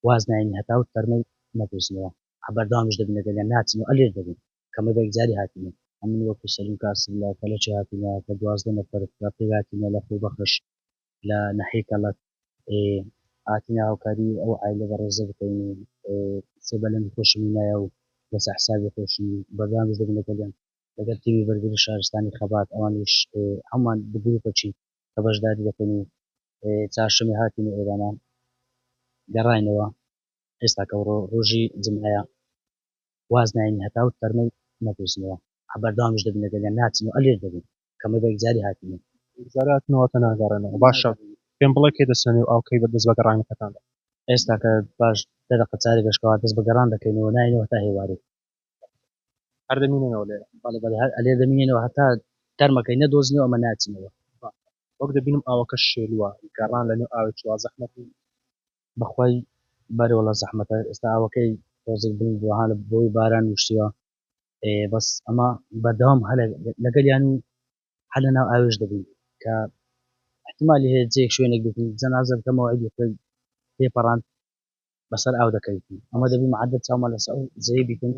واز ناین هەتا و فەرمەی نەدۆزنەوە بەردەوامش دەبین لەگەڵیان ناچن و ئەلێر دەبین کەمە بە یەکجاری هاتینە ئەمن وەکو سەلیم کاسب لە کەلەچی هاتینە کە 12 نەفەر پێ هاتینە لە خوبەخش لە نەحی کەڵک هاتینە هاوکاری ئەو عایلە بەڕێزە بکەین سێ بەلەمی خۆشمینایە و لەسەر حسابی خۆشی بەردەوامش دەبین لەگەڵیان لەگەڵ تیمی بەرگری شارستانی خەبات ئەوانش هەمووان بگروپەچی کە بەشداری دەکەن و چاشەمێ هاتینە ئێرانە گەڕاینەوە ئێستا کە ڕۆژی جمعەیە واز ناین هەتا و فەرمەی نەدۆزنەوە بەردەوامش دەبین لەگەڵیان ناچن و ئەلێر دەبین کەمە بە یەکجاری هاتینە زاراتنەوەتە ناگەڕێنەوە باشە پێم بڵێ کێ دەستێنێ و ئاوکەی بە دەست بەگەڕانەکەتان ئێستا کە باش دەدەقە چاری بەشکەوە دەست بە گەڕان دەکەینەوە ناینەوە تا هێواری هەر دەمینێنەوە لێرە ئەلێ دەمینێنەوە هەتا تەرمەکەی نەدۆزنەوە ئەمە ناچینەوە وەک دەبینم ئاوەکە شێلووە گەڕان لە نێو ئاوی چوار زەحمەتی بەخوای بەرەوەڵە زەحمەتە ئێستا ئاوەکەی تۆزێک بن بۆها لە بۆی باران وشتیوە بەس ئەمە بەردەوام لەگەلیان و هەلە ناو ئاوێش دەبین کە احتمالی هەیە جێک شوێنێک بکەین جەنازە بکەمەوە عیدەکەی پێپەڕان بەسەر ئاو دەکەیت ئەمە دەبی معدە چاومە لەسەر زەوی بیکەن